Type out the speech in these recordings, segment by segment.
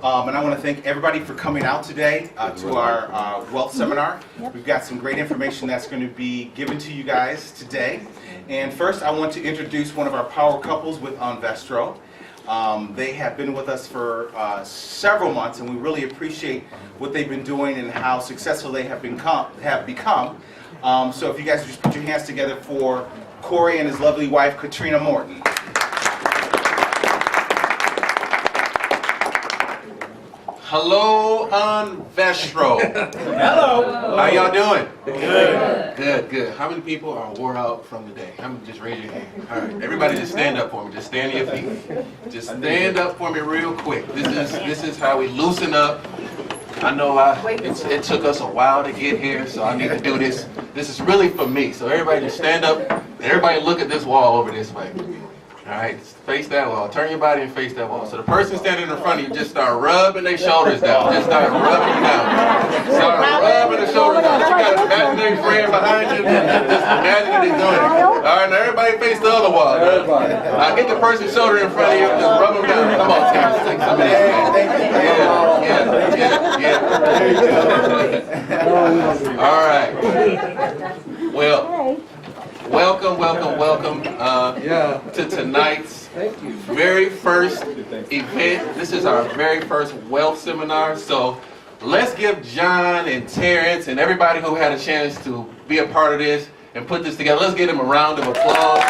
And I want to thank everybody for coming out today to our wealth seminar. We've got some great information that's going to be given to you guys today. And first, I want to introduce one of our power couples with OnVestro. They have been with us for several months, and we really appreciate what they've been doing and how successful they have become. So if you guys just put your hands together for Corey and his lovely wife, Katrina Morton. Hello, OnVestro. Hello. How y'all doing? Good. Good, good. How many people are wore out from the day? Just raise your hand. All right, everybody just stand up for me. Just stand on your feet. Just stand up for me real quick. This is how we loosen up. I know it took us a while to get here, so I need to do this. This is really for me. So everybody just stand up. Everybody look at this wall over this way. All right, face that wall. Turn your body and face that wall. So the person standing in front of you, just start rubbing their shoulders down. Just start rubbing you down. Start rubbing the shoulders down. You got an imaginary friend behind you. Just imagine that he's doing it. All right, now everybody face the other wall. Now get the person's shoulder in front of you. Just rub them down. Come on, Terrence. Take some of this. Yeah. All right. Well. Welcome to tonight's very first event. This is our very first wealth seminar. So let's give John and Terrence and everybody who had a chance to be a part of this and put this together. Let's give them a round of applause.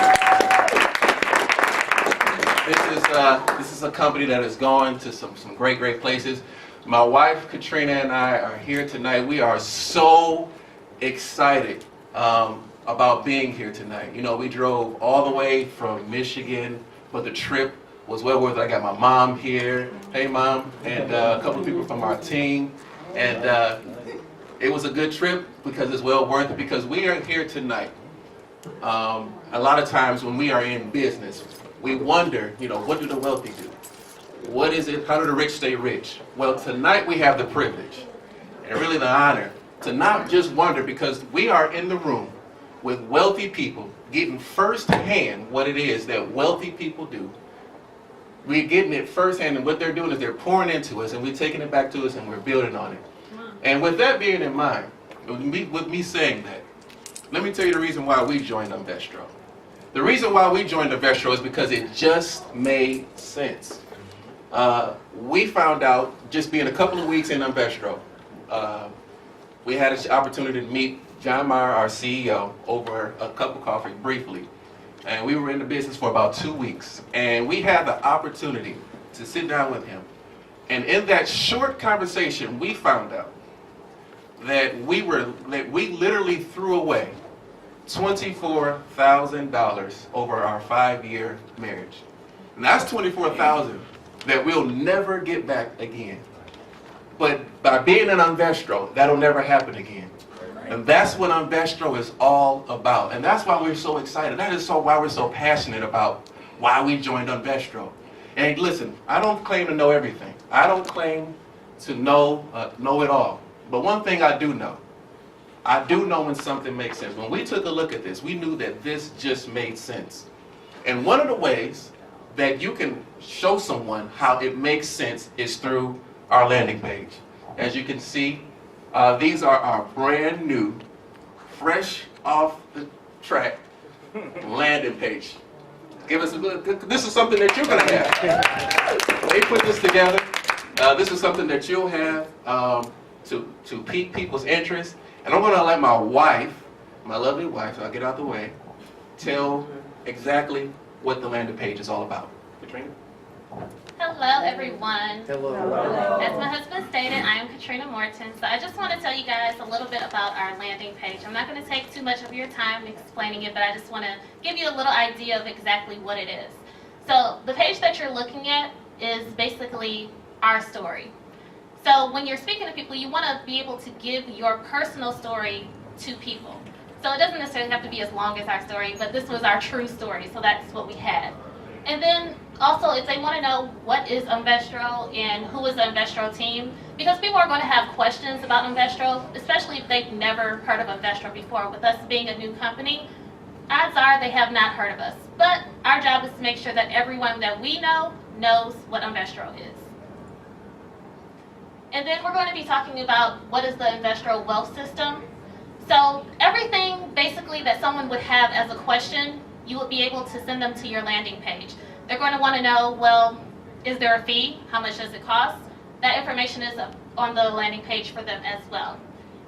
This is a company that is going to some great places. My wife Katrina and I are here tonight. We are so excited about being here tonight. You know, we drove all the way from Michigan, but the trip was well worth it. I got my mom here, hey mom, and a couple of people from our team, and it was a good trip because it's well worth it, because we are here tonight. A lot of times when we are in business, we wonder, you know, what do the wealthy do? What is it? How do the rich stay rich? Well, tonight we have the privilege and really the honor to not just wonder, because we are in the room with wealthy people, getting firsthand what it is that wealthy people do. We're getting it firsthand, and what they're doing is they're pouring into us, and we're taking it back to us, and we're building on it. And with that being in mind, with me saying that, let me tell you the reason why we joined OnVestro. The reason why we joined OnVestro is because it just made sense. We found out, just being a couple of weeks in OnVestro, we had an opportunity to meet John Meyer, our CEO, over a cup of coffee briefly. And we were in the business for about 2 weeks. And we had the opportunity to sit down with him. And in that short conversation, we found out that we literally threw away $24,000 over our 5-year marriage. And that's $24,000 that we'll never get back again. But by being an OnVestro, that'll never happen again. And that's what OnVestro is all about. And that's why we're so excited. That is why we're so passionate about why we joined OnVestro. And listen, I don't claim to know everything. I don't claim to know it all. But one thing I do know when something makes sense. When we took a look at this, we knew that this just made sense. And one of the ways that you can show someone how it makes sense is through our landing page. As you can see, these are our brand new, fresh off the track landing page. Give us a good, this is something that you're gonna have. They put this together. This is something that you'll have to pique people's interest. And I'm gonna let my wife, my lovely wife, so I'll get out the way, tell exactly what the landing page is all about. Katrina? Hello, everyone. Hello. As my husband stated, I am Katrina Morton. So I just want to tell you guys a little bit about our landing page. I'm not going to take too much of your time explaining it, but I just want to give you a little idea of exactly what it is. So the page that you're looking at is basically our story. So when you're speaking to people, you want to be able to give your personal story to people. So it doesn't necessarily have to be as long as our story, but this was our true story, so that's what we had. And then also, if they want to know what is OnVestro and who is the OnVestro team, because people are going to have questions about OnVestro, especially if they've never heard of OnVestro before. With us being a new company, odds are they have not heard of us. But our job is to make sure that everyone that we know knows what OnVestro is. And then we're going to be talking about what is the OnVestro Wealth system. So everything basically that someone would have as a question, you would be able to send them to your landing page. They're going to want to know, well, is there a fee? How much does it cost? That information is on the landing page for them as well.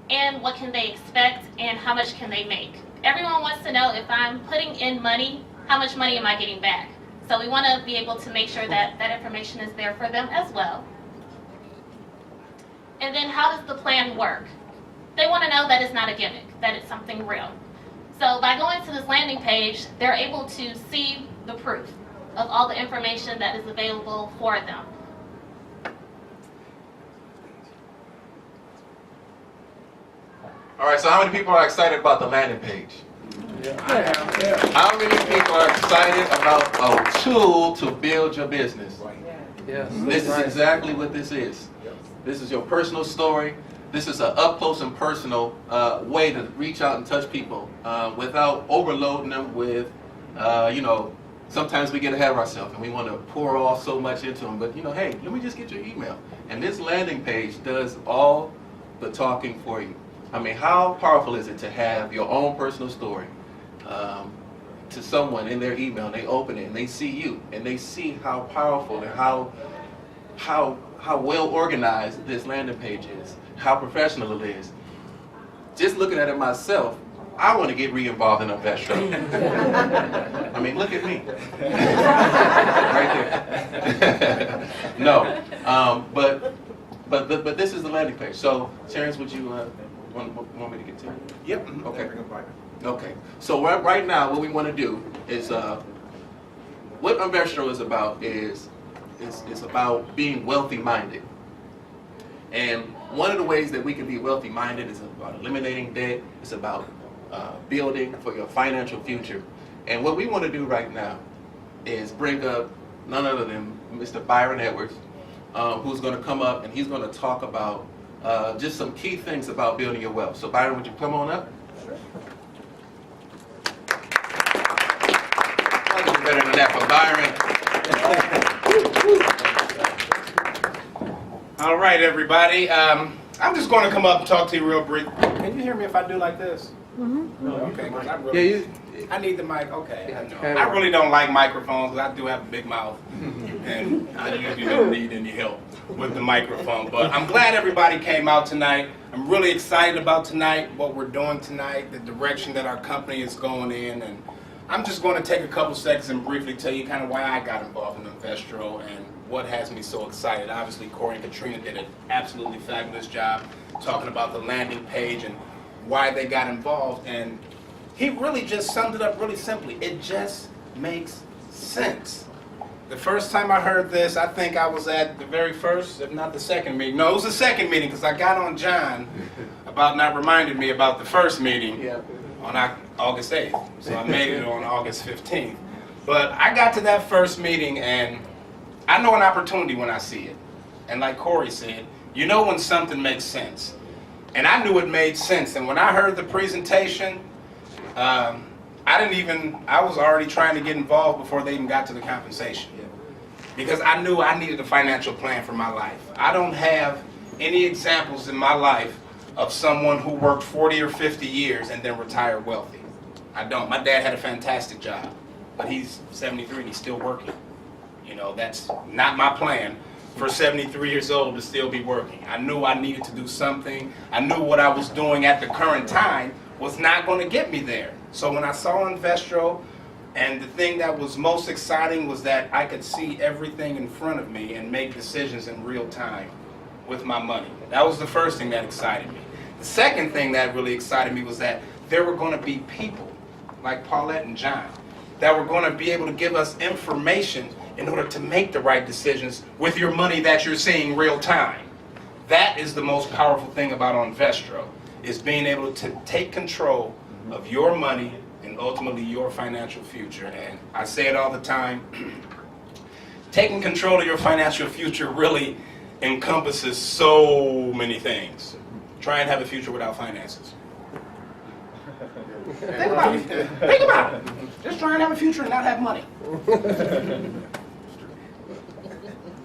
And what can they expect and how much can they make? Everyone wants to know, if I'm putting in money, how much money am I getting back? So we want to be able to make sure that that information is there for them as well. And then how does the plan work? They want to know that it's not a gimmick, that it's something real. So by going to this landing page, they're able to see the proof of all the information that is available for them. All right, so how many people are excited about the landing page? How many people are excited about a tool to build your business? Yes. This is exactly what this is. This is your personal story. This is an up close and personal way to reach out and touch people without overloading them with, sometimes we get ahead of ourselves and we want to pour all so much into them. But, hey, let me just get your email. And this landing page does all the talking for you. I mean, how powerful is it to have your own personal story to someone in their email, and they open it and they see you and they see how powerful and how well organized this landing page is, how professional it is. Just looking at it myself, I want to get re-involved in OnVestro. I mean, look at me. Right there. No, but this is the landing page. So, Terrence, would you want me to get to it? Yep. Okay. Okay. So right now, what we want to do is what OnVestro is about is about being wealthy minded. And one of the ways that we can be wealthy minded is about eliminating debt. It's about building for your financial future. And what we want to do right now is bring up none other than Mr. Byron Edwards, who's going to come up and he's going to talk about just some key things about building your wealth. So Byron, would you come on up? Sure. Nothing better than that for Byron. All right, everybody. I'm just going to come up and talk to you real brief. Can you hear me if I do like this? Mm-hmm. Okay. I need the mic. Okay. I really don't like microphones because I do have a big mouth, and I usually don't need any help with the microphone. But I'm glad everybody came out tonight. I'm really excited about tonight, what we're doing tonight, the direction that our company is going in, and I'm just going to take a couple seconds and briefly tell you kind of why I got involved in OnVestro and what has me so excited. Obviously, Corey and Katrina did an absolutely fabulous job talking about the landing page and why they got involved, and he really just summed it up really simply. It just makes sense. The first time I heard this, I think I was at the very first, if not the second meeting. No, it was the second meeting because I got on John about not reminding me about the first meeting on August 8th. So I made it on August 15th. But I got to that first meeting and I know an opportunity when I see it. And like Corey said, you know when something makes sense. And I knew it made sense. And when I heard the presentation, I was already trying to get involved before they even got to the compensation. Because I knew I needed a financial plan for my life. I don't have any examples in my life of someone who worked 40 or 50 years and then retired wealthy. I don't. My dad had a fantastic job, but he's 73 and he's still working. That's not my plan for 73 years old to still be working. I knew I needed to do something. I knew what I was doing at the current time was not going to get me there. So when I saw OnVestro, and the thing that was most exciting was that I could see everything in front of me and make decisions in real time with my money. That was the first thing that excited me. The second thing that really excited me was that there were going to be people like Paulette and John that were going to be able to give us information in order to make the right decisions with your money that you're seeing real time. That is the most powerful thing about OnVestro, is being able to take control of your money and ultimately your financial future. And I say it all the time, taking control of your financial future really encompasses so many things. Try and have a future without finances. Think about it. Think about it. Just try and have a future and not have money.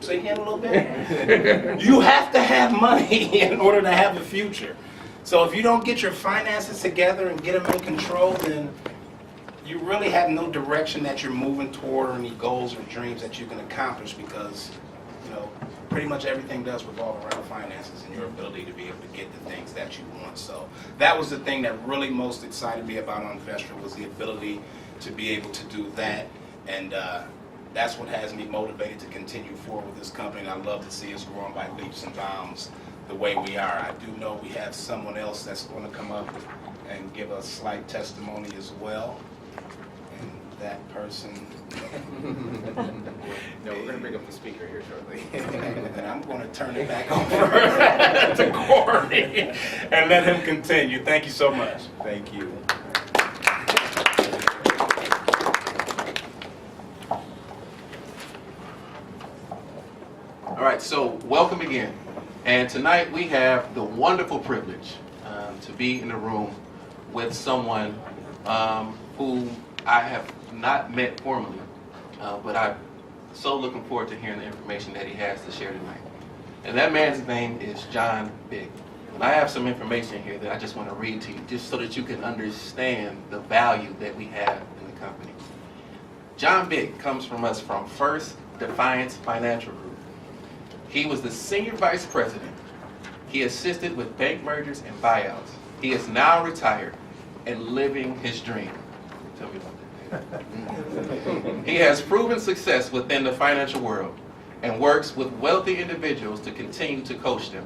sink in a little bit? You have to have money in order to have a future. So if you don't get your finances together and get them in control, then you really have no direction that you're moving toward or any goals or dreams that you can accomplish because, pretty much everything does revolve around finances and your ability to be able to get the things that you want. So that was the thing that really most excited me about OnVestro was the ability to be able to do that. And that's what has me motivated to continue forward with this company. And I love to see us growing by leaps and bounds the way we are. I do know we have someone else that's going to come up and give a slight testimony as well. And that person... No, we're going to bring up the speaker here shortly. And I'm going to turn it back over to Corey and let him continue. Thank you so much. Thank you. All right, so welcome again. And tonight we have the wonderful privilege to be in the room with someone who I have not met formally, but I'm so looking forward to hearing the information that he has to share tonight. And that man's name is John Bick. And I have some information here that I just want to read to you, just so that you can understand the value that we have in the company. John Bick comes from us from First Defiance Financial Group. He was the senior vice president. He assisted with bank mergers and buyouts. He is now retired and living his dream. Tell me about that. He has proven success within the financial world and works with wealthy individuals to continue to coach them.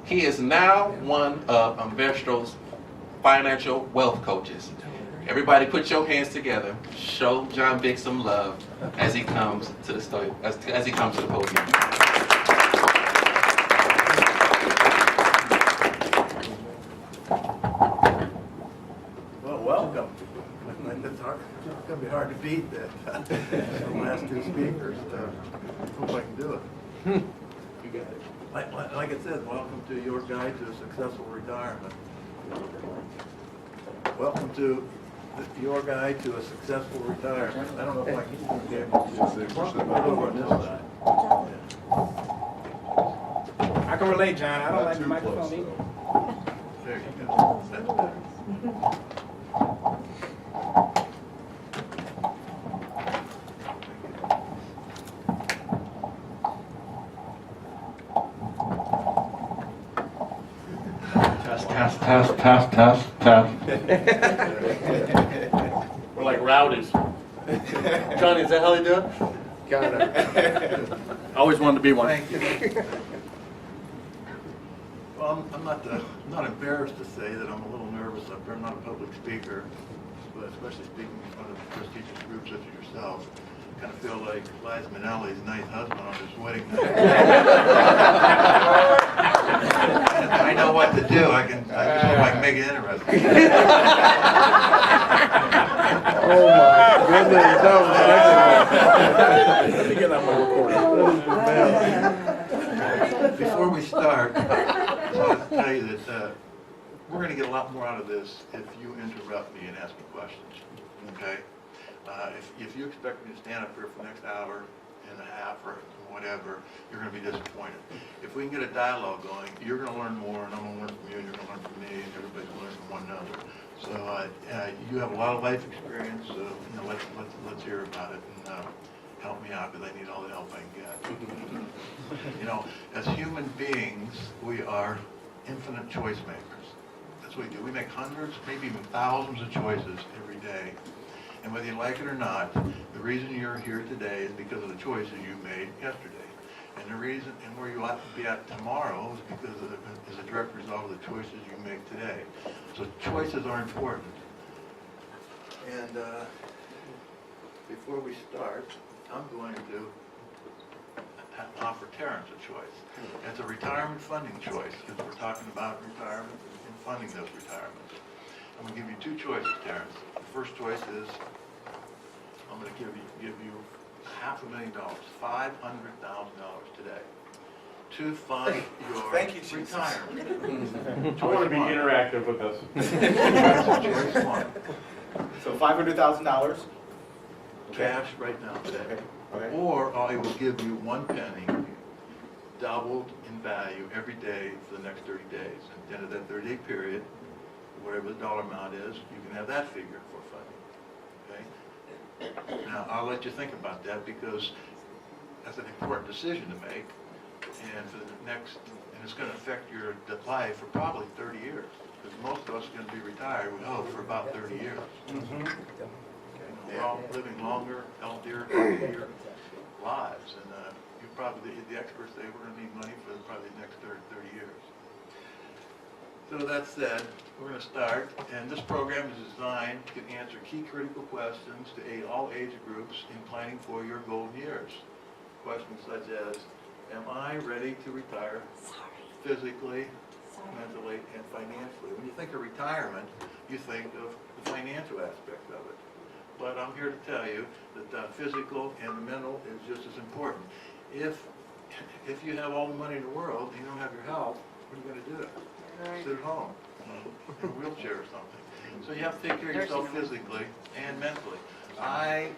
He is now one of OnVestro's financial wealth coaches. Everybody put your hands together. Show John Bick some love as he comes to the as he comes to the podium. Well, welcome. It's going to be hard to beat that. The last two speakers. Hope I can do it. You got it. Like I said, welcome to your guide to a successful retirement. Welcome to your guide to a successful retirement. I don't know if I can be able to over on this side. I can relate, John. I don't like the microphone either. There you go. That's better. Test. We're like rowdies. Johnny, is that how they do it? Got it. I always wanted to be one. Thank you. Well, I'm not embarrassed to say that I'm a little nervous up there. I'm not a public speaker, but especially speaking in front of prestigious groups such as yourself. I kind of feel like Liza Minnelli's nice husband on his wedding night. I know what to do. I just hope I can make it interesting. Oh my goodness, Let me get that one recorded. Before we start, I want to tell you that we're going to get a lot more out of this if you interrupt me and ask me questions. Okay? If you expect me to stand up here for the next hour and a half or whatever, you're going to be disappointed. If we can get a dialogue going, you're going to learn more, and I'm going to learn from you, and you're going to learn from me, and everybody's going to learn from one another. So you have a lot of life experience, so let's hear about it and help me out, because I need all the help I can get. As human beings, we are infinite choice makers. That's what we do. We make hundreds, maybe even thousands of choices every day. And whether you like it or not, the reason you're here today is because of the choices you made yesterday. And the reason, and where you ought to be at tomorrow is because is a direct result of the choices you make today. So choices are important. And before we start, I'm going to offer Terrence a choice. And it's a retirement funding choice, because we're talking about retirement and funding those retirements. I'm going to give you two choices, Terrence. The first choice is I'm going to give you $500,000, $500,000 today to fund your Thank you, Jesus. retirement. I want to be interactive with us. Choice one. So $500,000. Cash right now today. Okay. Or I will give you 1 penny doubled in value every day for the next 30 days. At the end of that 30-day period, whatever the dollar amount is, you can have that figure for funding. Okay? Now, I'll let you think about that because that's an important decision to make. And for the next, and it's going to affect your life for probably 30 years. Because most of us are going to be retired, we hope, for about 30 years. Okay? We're all living longer, healthier, happier lives. And you probably, the experts say we're going to need money for probably the next 30 years. So that said, we're going to start, and this program is designed to answer key critical questions to aid all age groups in planning for your golden years. Questions such as, am I ready to retire physically, mentally, and financially? When you think of retirement, you think of the financial aspect of it. But I'm here to tell you that the physical and the mental is just as important. If you have all the money in the world and you don't have your health, what are you going to do? Sit at home in a wheelchair or something. So you have to take care of yourself physically and mentally. I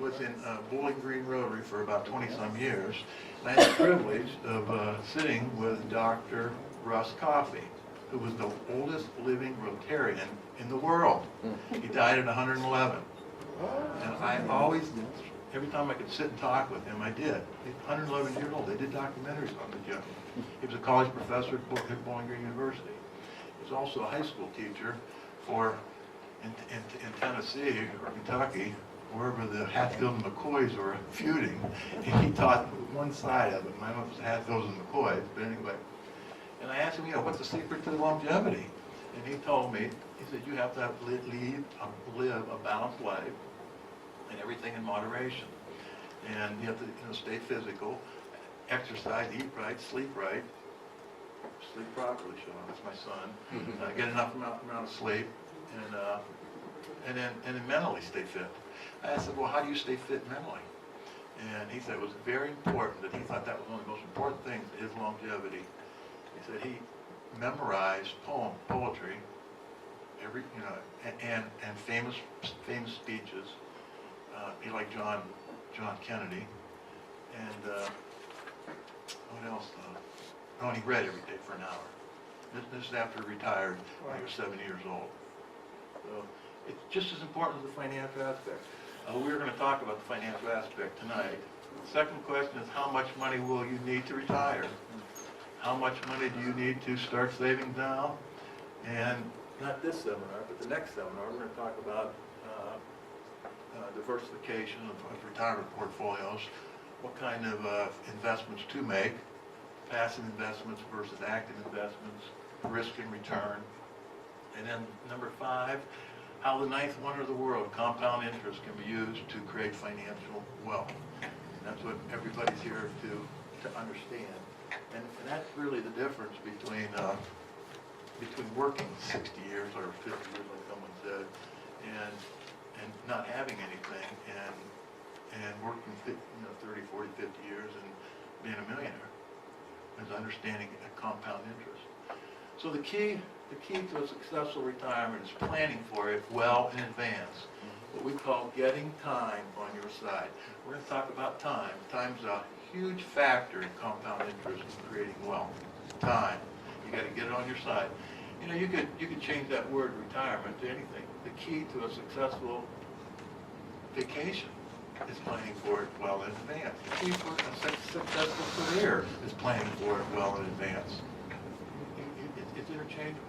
was in Bowling Green Rotary for about 20-some years. And I had the privilege of sitting with Dr. Russ Coffey, who was the oldest living Rotarian in the world. He died at 111. And I always, every time I could sit and talk with him, I did. He's 111 years old. They did documentaries on the gentleman. He was a college professor at Bowling Green University. He was also a high school teacher in Tennessee or Kentucky, wherever the Hatfield and McCoys were feuding. And he taught one side of it. Mine was the Hatfields and McCoys, but anyway. And I asked him, what's the secret to longevity? And he told me, he said, you have to live a balanced life and everything in moderation. And you have to stay physical, exercise, eat right, sleep properly, Sean, that's my son. Get enough amount of sleep, and then mentally stay fit. I said, well, how do you stay fit mentally? And he said it was very important, that he thought that was one of the most important things, his longevity. He said he memorized poetry, and famous speeches. He liked John Kennedy, and what else? And he read every day for an hour. This is after he retired when he was 70 years old. So it's just as important as the financial aspect. We're going to talk about the financial aspect tonight. The second question is, how much money will you need to retire? How much money do you need to start saving now? And not this seminar, but the next seminar, we're going to talk about diversification of retirement portfolios, what kind of investments to make, passive investments versus active investments, risk and return. And then number 5, how the ninth wonder of the world, compound interest, can be used to create financial wealth. And that's what everybody's here to understand. And that's really the difference between working 60 years or 50 years, like someone said, and not having anything, and working 30, 40, 50 years and being a millionaire, is understanding a compound interest. So the key to a successful retirement is planning for it well in advance. What we call getting time on your side. We're going to talk about time. Time's a huge factor in compound interest in creating wealth. Time. You got to get it on your side. You could change that word retirement to anything. The key to a successful vacation is planning for it well in advance. The key for a successful career is planning for it well in advance. It's interchangeable.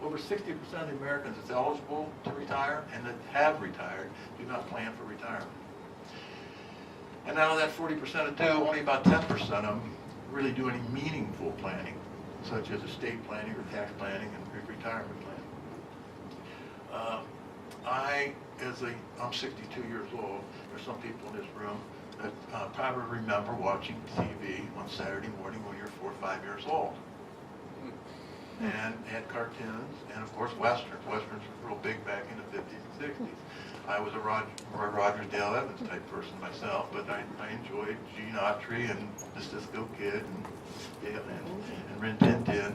Over 60% of the Americans that's eligible to retire and that have retired do not plan for retirement. And out of that 40% of do, only about 10% of them really do any meaningful planning, such as estate planning or tax planning and retirement planning. I'm 62 years old. There's some people in this room that probably remember watching TV on Saturday morning when you're 4 or 5 years old. And had cartoons, and of course Westerns. Westerns were real big back in the 50s and 60s. I was a Roger Dale Evans type person myself, but I enjoyed Gene Autry and the Cisco Kid and Rin Tin Tin.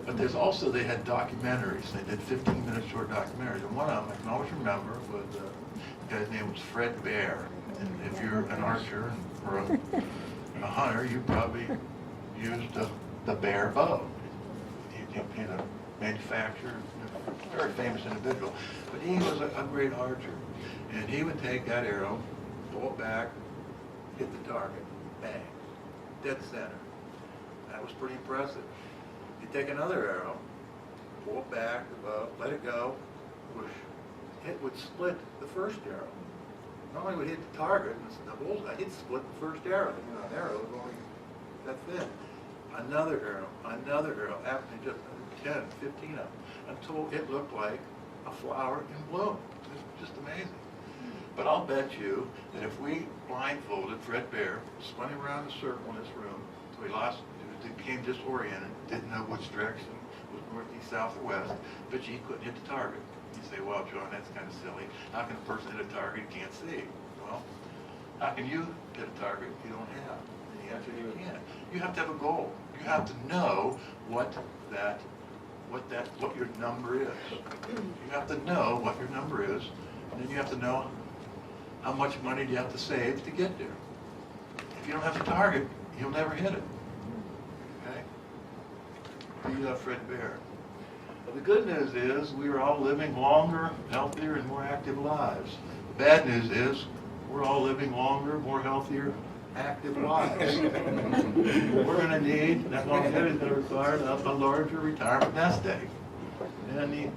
But there's also, they had documentaries. They did 15-minute short documentaries. And one of them I can always remember was, the guy's name was Fred Bear. And if you're an archer or a hunter, you probably used the bear bow. He's a manufacturer, a very famous individual, but he was a great archer. And he would take that arrow, pull it back, hit the target, bang, dead center. That was pretty impressive. He'd take another arrow, pull it back, let it go, whoosh. It would split the first arrow. Not only would it hit the target, the bullseye, he'd split the first arrow. You know, an arrow is only that thin. Another arrow, after just 10, 15 of them, until it looked like a flower in bloom. It was just amazing. But I'll bet you that if we blindfolded Fred Bear, spun him around the circle in this room, so he became disoriented, didn't know which direction was north, east, south, or west, but he couldn't hit the target. You say, well, John, that's kind of silly. How can a person hit a target he can't see? Well, how can you hit a target you don't have? And the answer is you can't. You have to have a goal. You have to know what your number is. You have to know what your number is, and then you have to know how much money do you have to save to get there. If you don't have a target, you'll never hit it. Okay? Be Fred Bear. Well, the good news is we are all living longer, healthier, and more active lives. The bad news is we're all living longer, more healthier, active lives. We're going to need, that longevity is going to require a larger retirement nest egg. And in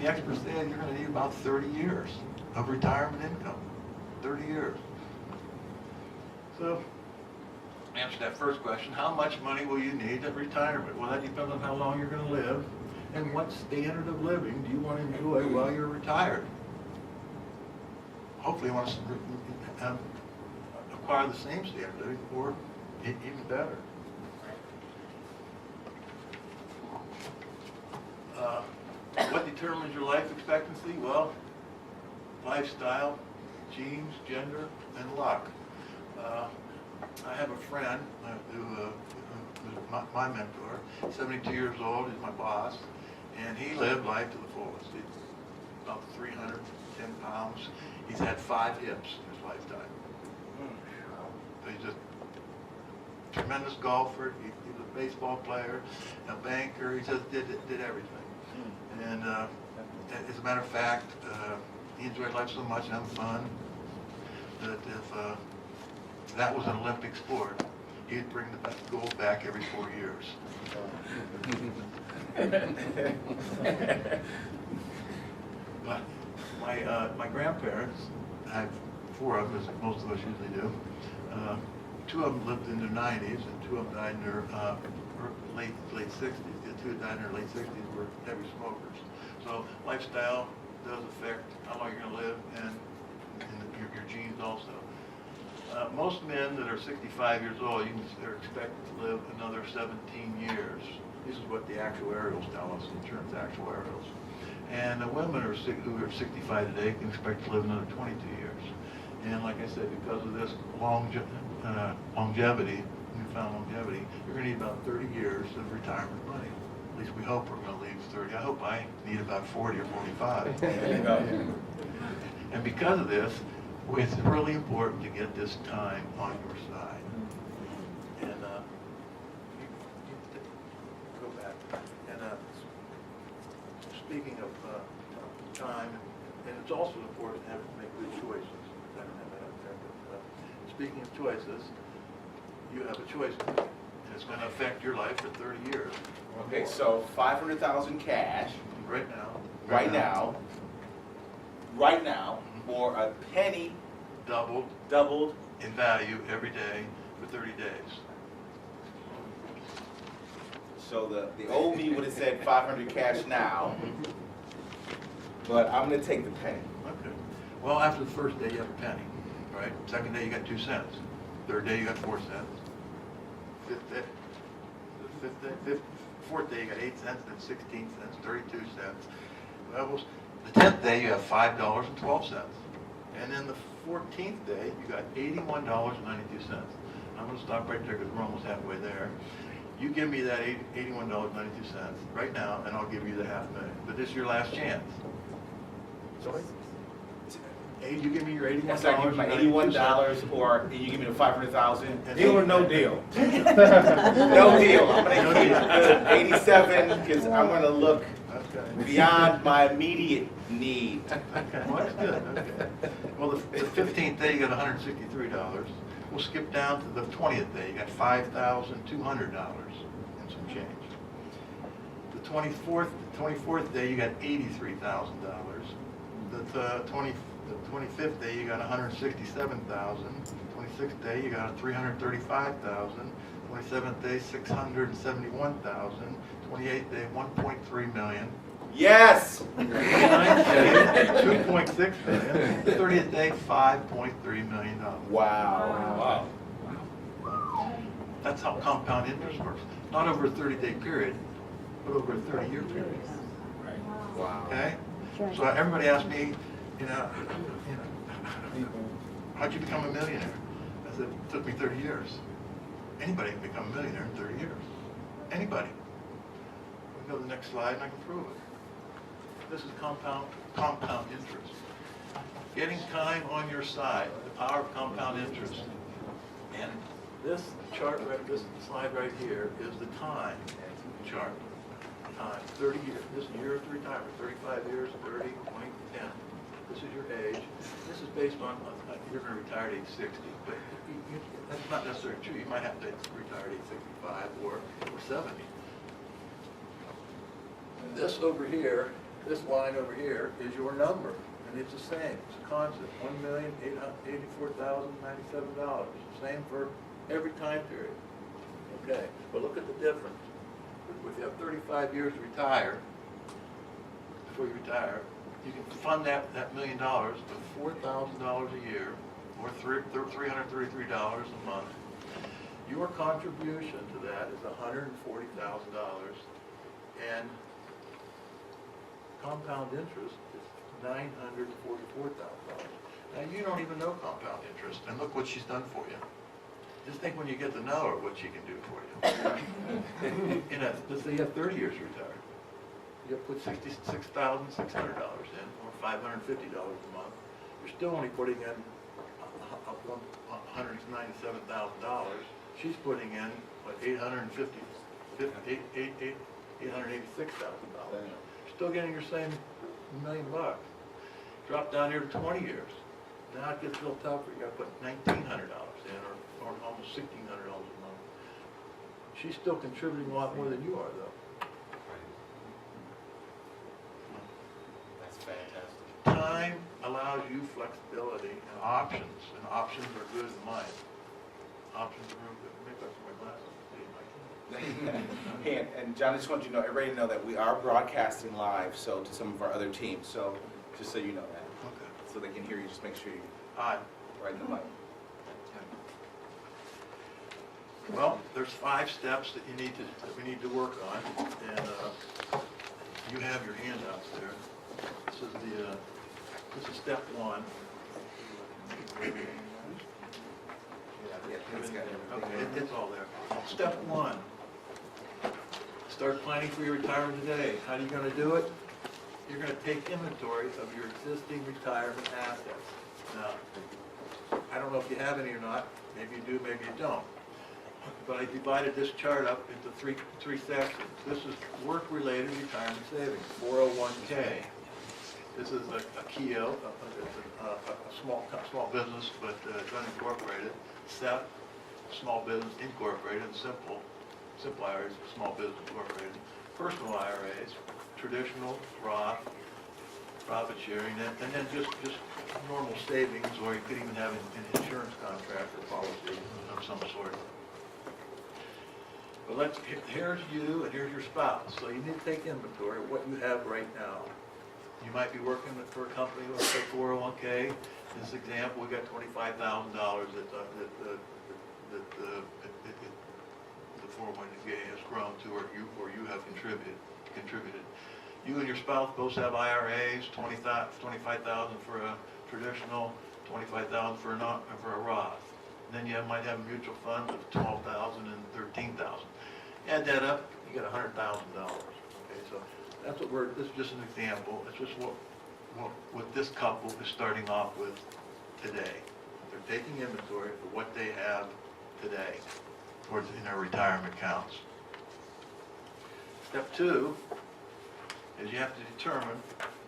the experts say you're going to need about 30 years of retirement income. 30 years. So, answer that first question, how much money will you need at retirement? Well, that depends on how long you're going to live and what standard of living do you want to enjoy while you're retired. Hopefully you want to acquire the same standard of living or even better. What determines your life expectancy? Well, lifestyle, genes, gender, and luck. I have a friend who is my mentor, 72 years old, he's my boss, and he lived life to the fullest. He's about 310 pounds. He's had 5 hips in his lifetime. He's a tremendous golfer. He was a baseball player, a banker. He just did everything. And as a matter of fact, he enjoyed life so much and having fun that if that was an Olympic sport, he'd bring the gold back every 4 years. But my grandparents, I have 4 of them, as most of us usually do. 2 of them lived in their 90s, and 2 of them died in their late 60s. The 2 that died in their late 60s were heavy smokers. So lifestyle does affect how long you're going to live, and your genes also. Most men that are 65 years old, they're expected to live another 17 years. This is what the actuarials tell us, insurance actuarials. And the women who are 65 today can expect to live another 22 years. And like I said, because of this longevity, newfound longevity, you're going to need about 30 years of retirement money. At least we hope we're going to leave 30. I hope I need about 40 or 45. And because of this, it's really important to get this time on your side. And go back. And speaking of time, and it's also important to have to make good choices. I don't have that up there, but speaking of choices, you have a choice, and it's going to affect your life for 30 years. Okay, so 500,000 cash Right now. right now, or a penny Doubled in value every day for 30 days. So the old me would have said 500 cash now, but I'm going to take the penny. Okay. Well, after the first day, you have a penny, right? Second day, you got 2 cents. Third day, you got 4 cents. Fourth day, you got 8 cents, then 16 cents, 32 cents. Well, the 10th day, you have $5.12. And then the 14th day, you got $81.92. I'm going to stop right there because we're almost halfway there. You give me that $81.92 right now, and I'll give you the $500,000. But this is your last chance. So You give me your $81. That's like, give me my $81, or you give me the 500,000. Deal or no deal? No deal. I'm gonna keep the 87 because I'm gonna look Okay. beyond my immediate need. Okay, well, that's good, okay. Well, the 15th day, you got $163. We'll skip down to the 20th day, you got $5,200 and some change. The 24th day, you got $83,000. The 25th day, you got $167,000. 26th day, you got $335,000. 27th day, $671,000. 28th day, $1.3 million. Yes! 29th day, $2.6 million. The 30th day, $5.3 million. Wow. That's how compound interest works. Not over a 30-day period, but over a 30-year period. Wow. Okay? So everybody asks me, how'd you become a millionaire? I said, it took me 30 years. Anybody can become a millionaire in 30 years. Anybody. We can go to the next slide and I can prove it. This is compound interest. Getting time on your side, the power of compound interest. And this chart, this slide right here is the time chart. Time, 30 years. This year of retirement, 35 years, 30, 20, 10. This is your age. This is based on, you're going to retire at age 60, but that's not necessarily true. You might have to retire at age 65 or 70. This over here, this line over here is your number, and it's the same. It's a constant, $1,884,097. Same for every time period. Okay, but look at the difference. If you have 35 years to retire, before you retire, you can fund that $1 million with $4,000 a year, or $333 a month. Your contribution to that is $140,000, and compound interest is $944,000. Now you don't even know compound interest, and look what she's done for you. Just think when you get to know her, what she can do for you. Let's say you have 30 years to retire. You have to put $66,600 in, or $550 a month. You're still only putting in $197,000. She's putting in, what, $886,000. You're still getting your same $1 million. Drop down here to 20 years. Now it gets a little tougher. You got to put $1,900 in, or almost $1,600 a month. She's still contributing a lot more than you are, though. That's fantastic. Time allows you flexibility and options are good in life. Options are real good. Maybe that's my glasses. And John, I just want you to know, everybody know that we are broadcasting live, so to some of our other teams. So just so you know that, Okay. so they can hear you. Just make sure you Hi. right in the mic. Well, there's 5 steps that we need to work on, and you have your handouts there. This is step 1. Yeah, it's got everything. Okay, it's all there. Step 1. Start planning for your retirement today. How are you going to do it? You're going to take inventory of your existing retirement assets. Now, I don't know if you have any or not. Maybe you do, maybe you don't. But I divided this chart up into three sections. This is work-related retirement savings, 401k. This is a KEO, a small business, but it's unincorporated. SEP, Small Business Incorporated, and Simple IRAs, Small Business Incorporated. Personal IRAs, traditional, Roth, profit sharing, and then just normal savings, or you could even have an insurance contract or policy of some sort. But here's you and here's your spouse. So you need to take inventory of what you have right now. You might be working for a company, let's say 401k. In this example, we got $25,000 that the 401k has grown to, or you have contributed. You and your spouse both have IRAs, $25,000 for a traditional, $25,000 for a Roth. Then you might have a mutual fund of $12,000 and $13,000. Add that up, you get $100,000. Okay, so that's what this is just an example. It's just what what this couple is starting off with today. They're taking inventory of what they have today towards in their retirement accounts. Step 2 is you have to determine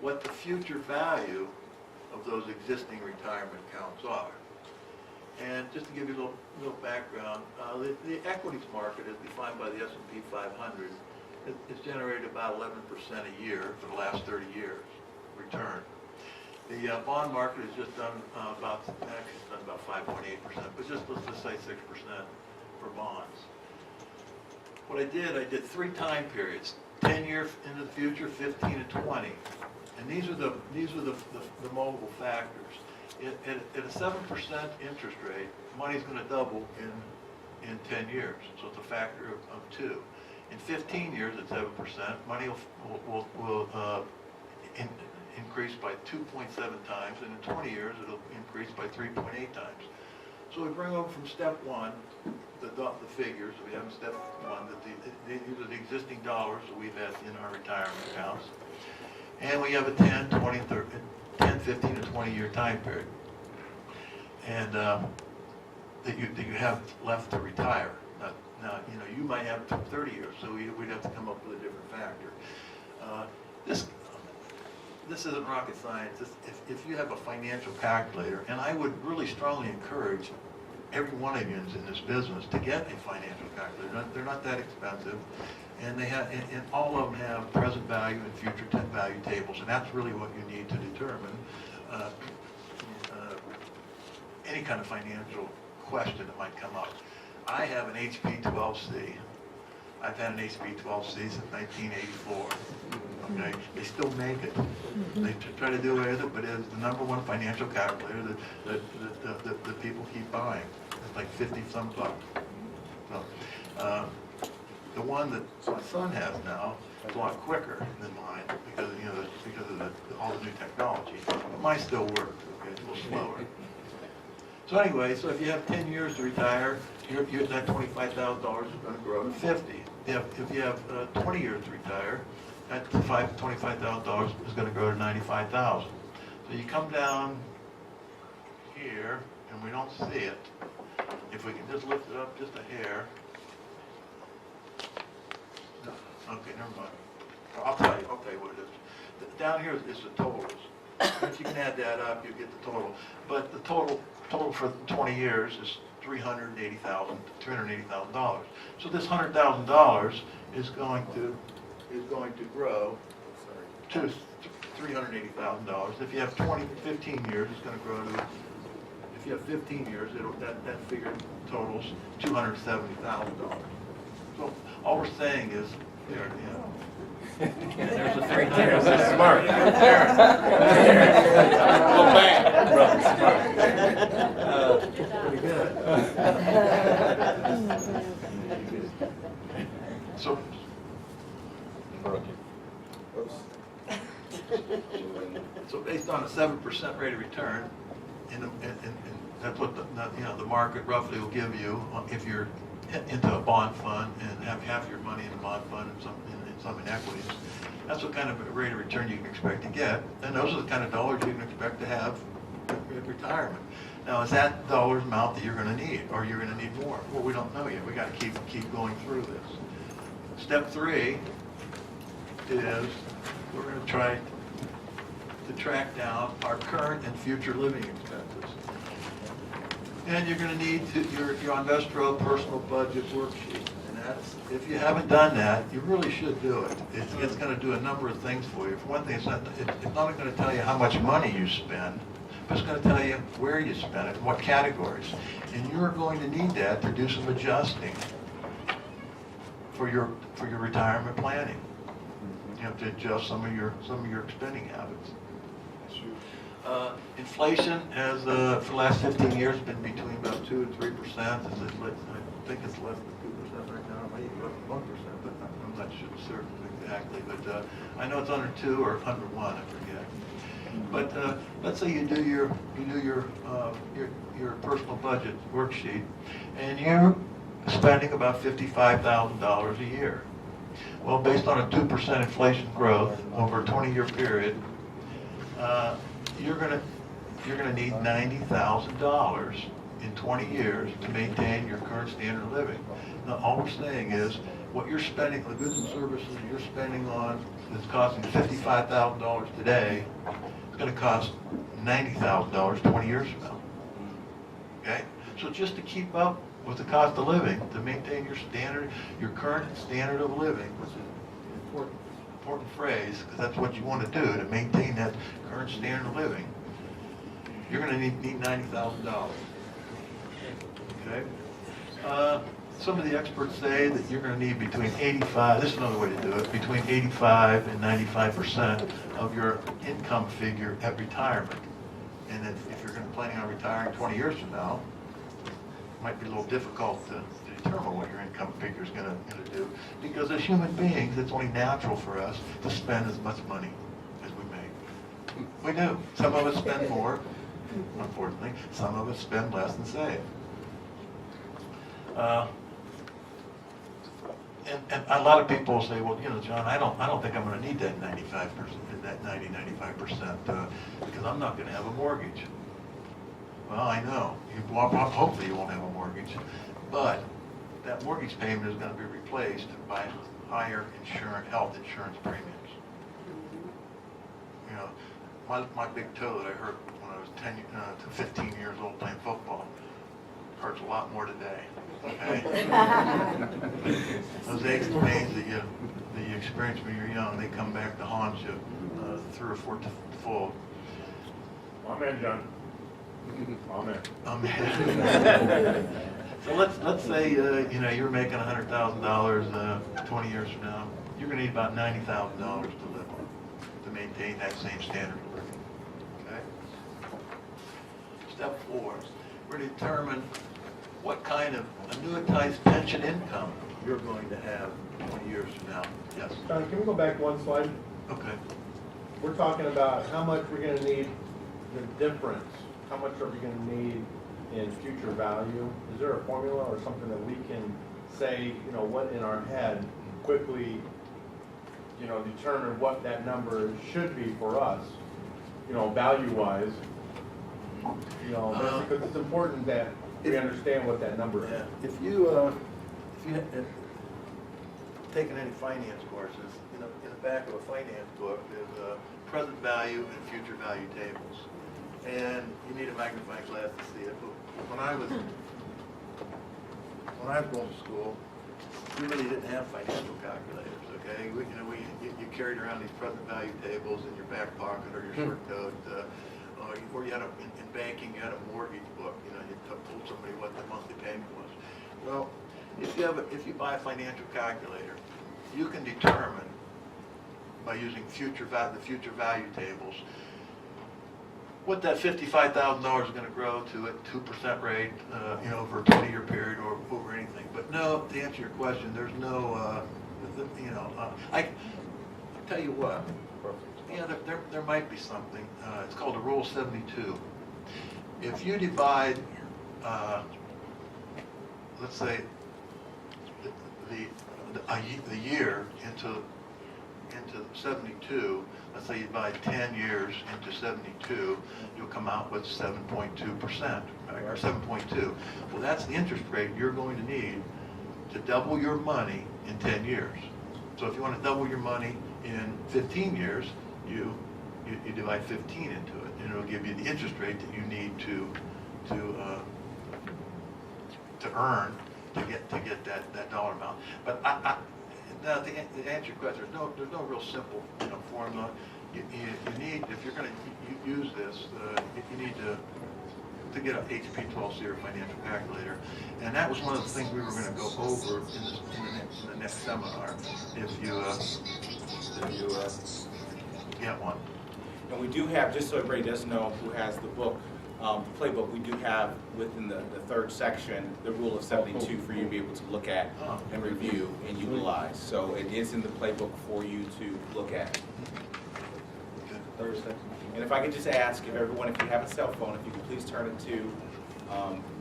what the future value of those existing retirement accounts are. And just to give you a little background, the equities market as defined by the S&P 500 has generated about 11% a year for the last 30 years return. The bond market has just done about 5.8%, but let's just say 6% for bonds. What I did 3 time periods, 10 years into the future, 15 and 20. And these are the multiple factors. At a 7% interest rate, money's going to double in 10 years. So it's a factor of 2. In 15 years at 7%, money will increase by 2.7 times, and in 20 years it'll increase by 3.8 times. So we bring over from step 1 the figures we have in step 1 that these are the existing dollars that we've had in our retirement accounts, and we have a 10, 20, 30, 10, 15, and 20-year time period, and that you have left to retire. Now, you might have 30 years, so we'd have to come up with a different factor. This isn't rocket science. If you have a financial calculator, and I would really strongly encourage every one of you in this business to get a financial calculator. They're not that expensive, and and all of them have present value and future value tables, and that's really what you need to determine any kind of financial question that might come up. I have an HP 12C. I've had an HP 12C since 1984. Okay, they still make it. They try to do away with it, but it's the #1 financial calculator that people keep buying. It's like 50-some bucks. So, the one that my son has now is a lot quicker than mine because of all the new technology. But mine still works. Okay, it's a little slower. So anyway, so if you have 10 years to retire, that $25,000 is going to grow to 50. If you have 20 years to retire, that $25,000 is going to grow to $95,000. So you come down here, and we don't see it. If we can just lift it up just a hair. No, okay, never mind. I'll tell you what it is. Down here is the totals. If you can add that up, you get the total. But the total for 20 years is $380,000. So this $100,000 is going to grow to $380,000. If you have 15 years, it's going to grow to. If you have 15 years, that figure totals $270,000. So all we're saying is there. There's a three there. That's smart. Well, bang. Pretty good. So based on a 7% rate of return, and that's what the market roughly will give you if you're into a bond fund and have half your money in a bond fund and some in equities. That's what kind of a rate of return you can expect to get, and those are the kind of dollars you can expect to have in retirement. Now, is that dollars amount that you're going to need, or you're going to need more? Well, we don't know yet. We got to keep going through this. Step 3 is we're going to try to track down our current and future living expenses. And you're going to need your OnVestro personal budget worksheet. And that's, if you haven't done that, you really should do it. It's going to do a number of things for you. For one thing, it's not going to tell you how much money you spend, but it's going to tell you where you spend it and what categories. And you're going to need that to do some adjusting for your retirement planning. You have to adjust some of your spending habits. Inflation has, for the last 15 years, been between about 2 and 3%. I think it's less than 2% right now. It might even go up to 1%, but I'm not certain exactly. But I know it's under 2 or under 1. I forget. But let's say you do your personal budget worksheet, and you're spending about $55,000 a year. Well, based on a 2% inflation growth over a 20-year period, you're gonna need $90,000 in 20 years to maintain your current standard of living. Now, all we're saying is, what you're spending, the goods and services you're spending on, that's costing $55,000 today, it's gonna cost $90,000 20 years from now. Okay? So just to keep up with the cost of living, to maintain your standard, your current standard of living, which is an important phrase, because that's what you want to do, to maintain that current standard of living, you're going to need $90,000. Okay? Some of the experts say that you're going to need between 85, this is another way to do it, between 85 and 95% of your income figure at retirement. And if you're going to planning on retiring 20 years from now, it might be a little difficult to determine what your income figure is going to do, because as human beings, it's only natural for us to spend as much money as we make. We do. Some of us spend more, unfortunately. Some of us spend less and save. And a lot of people say, well, you know, John, I don't think I'm going to need that 95%, that 95%, because I'm not going to have a mortgage. Well, I know. Hopefully you won't have a mortgage, but that mortgage payment is going to be replaced by higher health insurance premiums. You know, my big toe that I hurt when I was 10 to 15 years old playing football hurts a lot more today. Okay? Those aches and pains that you experience when you're young, they come back to haunt you 3 or 4 fold. Amen, John. Amen. Amen. So let's say you know, you're making $100,000 20 years from now. You're going to need about $90,000 to live on to maintain that same standard of living. Okay. Step 4, we're going to determine what kind of annuitized pension income you're going to have 20 years from now. Yes. John, can we go back one slide? Okay. We're talking about how much we're going to need, the difference. How much are we going to need in future value? Is there a formula or something that we can say, you know, what in our head quickly, you know, determine what that number should be for us, you know, value-wise? You know, because it's important that we understand what that number is. Yeah. If you taken any finance courses, in the back of a finance book, there's present value and future value tables. And you need a magnifying glass to see it. But when I was going to school, we really didn't have financial calculators. Okay, you carried around these present value tables in your back pocket or your short coat, or you had in banking you had a mortgage book. You know, you told somebody what the monthly payment was. Well, if you buy a financial calculator, you can determine by using the future value tables what that $55,000 is going to grow to at 2% rate, you know, over a 20-year period or over anything. But no, to answer your question, there's no, you know, I tell you what, yeah, there might be something. It's called the Rule of 72. If you divide, let's say, the year into 72, let's say you buy 10 years into 72, you'll come out with 7.2%, right? Or 7.2. Well, that's the interest rate you're going to need to double your money in 10 years. So if you want to double your money in 15 years, you divide 15 into it, and it'll give you the interest rate that you need to earn to get that dollar amount. But now, to answer your question, there's no real simple, you know, formula. You need, if you're going to use this, you need to get an HP 12C or financial calculator, and that was one of the things we were going to go over in the next seminar. If you get one. And we do have, just so everybody does know who has the book, the playbook, we do have within the third section the Rule of 72 for you to be able to look at and review and utilize. So it is in the playbook for you to look at. Third section. And if I could just ask, if everyone, if you have a cell phone, if you could please turn it to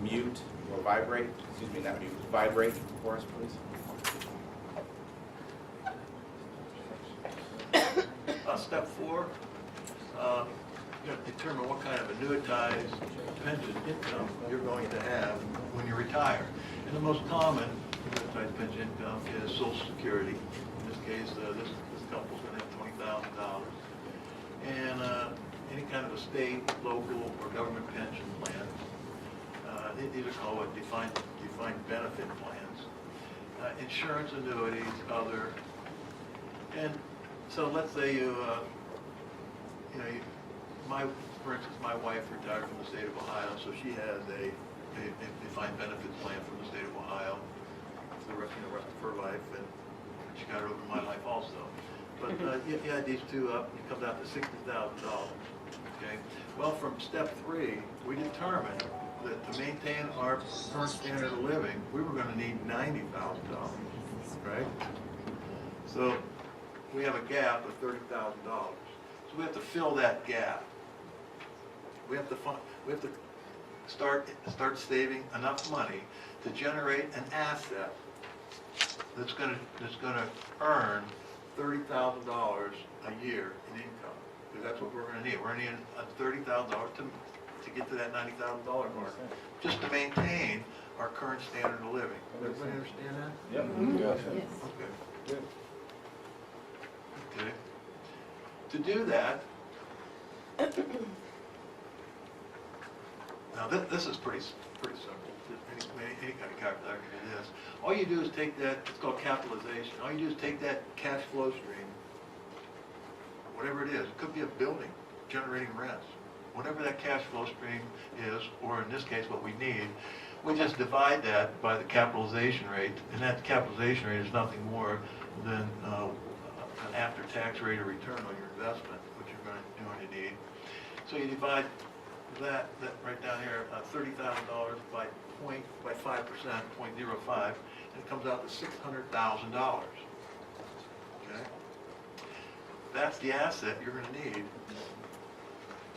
mute or vibrate, excuse me, not mute, vibrate for us, please. Step 4, you have to determine what kind of annuitized pension income you're going to have when you retire. And the most common annuitized pension income is Social Security. In this case, this couple's going to have $20,000. And any kind of a state, local, or government pension plan. These are called defined benefit plans. Insurance annuities, other. And so let's say for instance, my wife retired from the state of Ohio, so she has a defined benefits plan from the state of Ohio for the rest of her life, and she got it over my life also. But you add these two up, and it comes out to $60,000. Okay. Well, from step 3, we determined that to maintain our current standard of living, we were going to need $90,000. Right? So we have a gap of $30,000. So we have to fill that gap. We have to start saving enough money to generate an asset that's going to earn $30,000 a year in income. Because that's what we're going to need. We're going to need $30,000 to get to that $90,000 mark, just to maintain our current standard of living. Everybody understand that? Yep. Yes. Okay. Okay. To do that, now this is pretty simple. Any kind of calculator can do this. All you do is take that, it's called capitalization. All you do is take that cash flow stream, whatever it is. It could be a building generating rents. Whatever that cash flow stream is, or in this case what we need, we just divide that by the capitalization rate, and that capitalization rate is nothing more than an after-tax rate of return on your investment, which you're going to need. So you divide that right down here, $30,000 by 5%, 0.05, and it comes out to $600,000. Okay, that's the asset you're going to need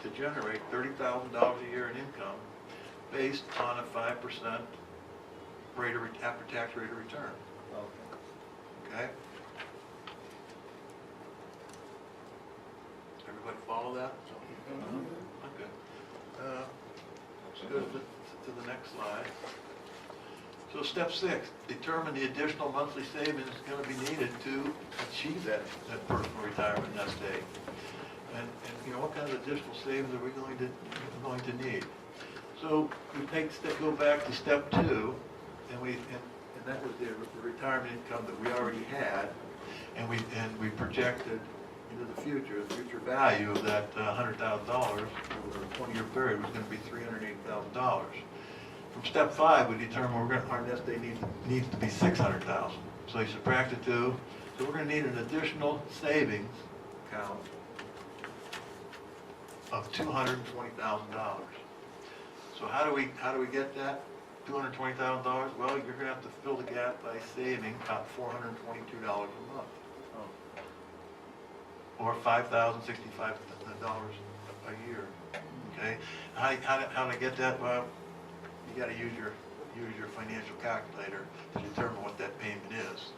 to generate $30,000 a year in income, based on a 5% rate of after-tax rate of return. Okay. Everybody follow that? Okay. Let's go to the next slide. So step 6, determine the additional monthly savings going to be needed to achieve that personal retirement nest egg. And what kind of additional savings are we going to need? So we go back to step 2, and that was the retirement income that we already had, and we projected into the future value of that $100,000 over a 20-year period was going to be $380,000. From step 5, we determined our nest egg needs to be $600,000. So you subtract the 2, so we're going to need an additional savings account of $220,000. So how do we get that $220,000? Well, you're going to have to fill the gap by saving about $422 a month, or $5,065 a year. Okay. How to get that? Well, you got to use your financial calculator to determine what that payment is.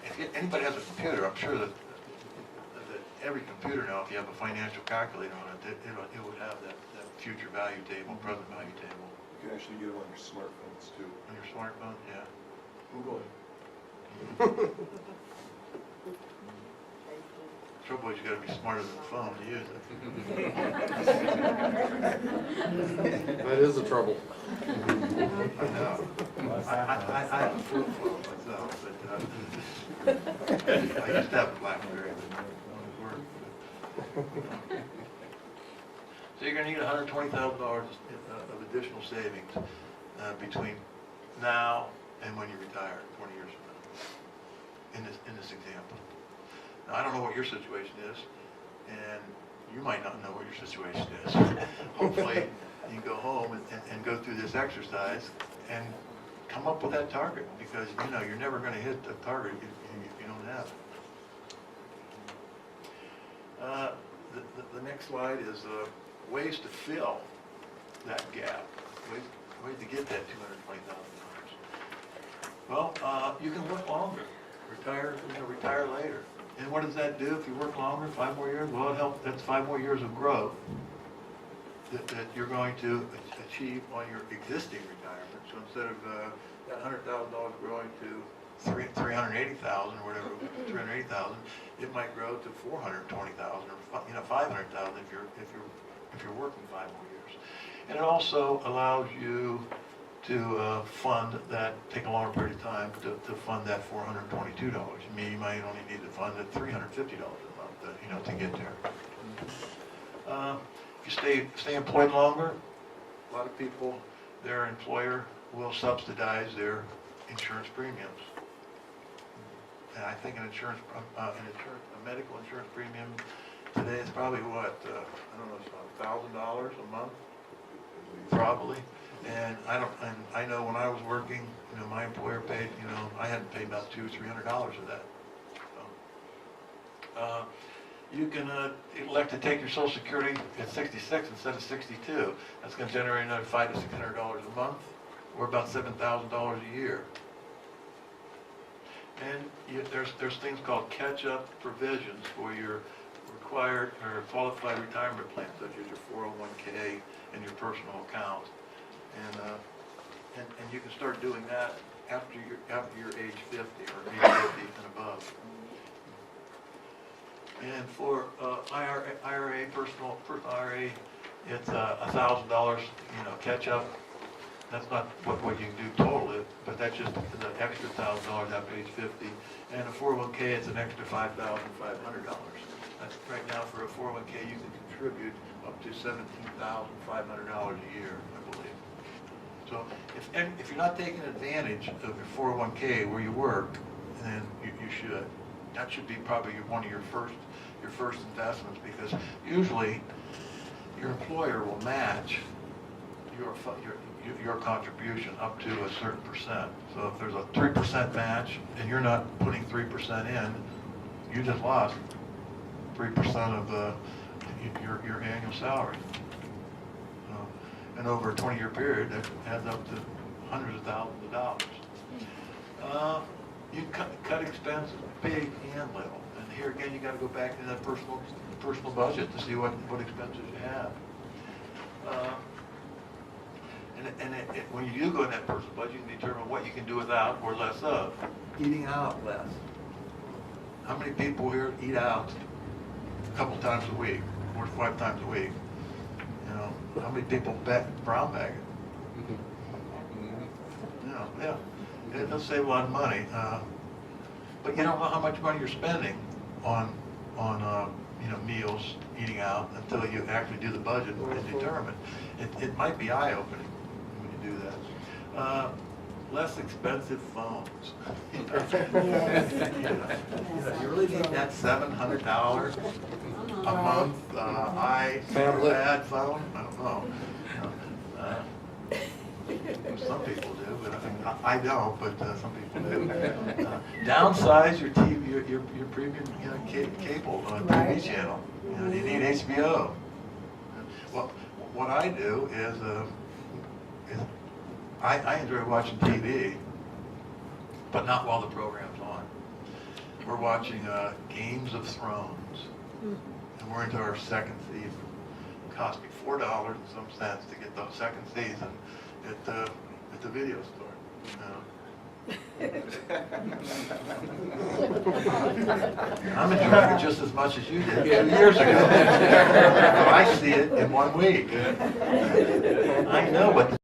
If anybody has a computer, I'm sure that every computer now, if you have a financial calculator on it, it would have that future value table, present value table. You can actually get it on your smartphones too. On your smartphone, yeah. Google it. Trouble is, you got to be smarter than the phone to use it. That is the trouble. I know. I have a flip phone myself, but I used to have a BlackBerry, but it don't work. So you're going to need $120,000 of additional savings between now and when you retire, 20 years from now, in this example. Now, I don't know what your situation is, and you might not know what your situation is. Hopefully, you can go home and go through this exercise and come up with that target, because you're never going to hit the target if you don't have it. The next slide is ways to fill that gap, ways to get that $220,000. Well, you can work longer, retire later. And what does that do if you work longer, 5 more years? Well, it helps, that's 5 more years of growth that you're going to achieve on your existing retirement. So instead of that $100,000 growing to 380,000 or whatever, 380,000, it might grow to 420,000 or 500,000 if you're working 5 more years. And it also allows you to fund that, take a longer period of time to fund that $422. I mean, you might only need to fund it $350 a month, to get there. If you stay employed longer, a lot of people, their employer will subsidize their insurance premiums. And I think a medical insurance premium today is probably what, $1,000 a month, probably. And I know when I was working, my employer paid, I had to pay about $200 or $300 of that. So, you can elect to take your Social Security at 66 instead of 62. That's going to generate another $500 to $600 a month, or about $7,000 a year. And there's things called catch-up provisions for your required or qualified retirement plans, such as your 401k and your personal account. And you can start doing that after you're age 50 or age 50 and above. And for IRA, personal IRA, it's $1,000, catch up. That's not what you can do total, but that's just the extra $1,000 after age 50. And a 401k, it's an extra $5,500. That's right now for a 401k, you can contribute up to $17,500 a year, I believe. So if you're not taking advantage of your 401k where you work, then you should. That should be probably one of your first investments, because usually your employer will match your contribution up to a certain percent. So if there's a 3% match and you're not putting 3% in, you just lost 3% of your annual salary. And over a 20-year period, that adds up to hundreds of thousands of dollars. You cut expenses, big and little. And here again, you got to go back to that personal budget to see what expenses you have. When you do go in that personal budget, you can determine what you can do without or less of. Eating out less. How many people here eat out a couple times a week, 4 to 5 times a week? How many people brown bag it? Yeah. It does save a lot of money, but you don't know how much money you're spending on meals, eating out, until you actually do the budget and determine. It might be eye-opening when you do that. Less expensive phones. You really need that $700 a month iPad phone? I don't know. Some people do, but I don't. But some people do. Downsize your TV, your premium, cable TV channel. You need HBO. Well, what I do is I enjoy watching TV, but not while the program's on. We're watching Games of Thrones, and we're into our 2nd season. It cost me $4 and some cents to get the 2nd season at the video store. I'm enjoying it just as much as you did 2 years ago. I see it in 1 week. I know what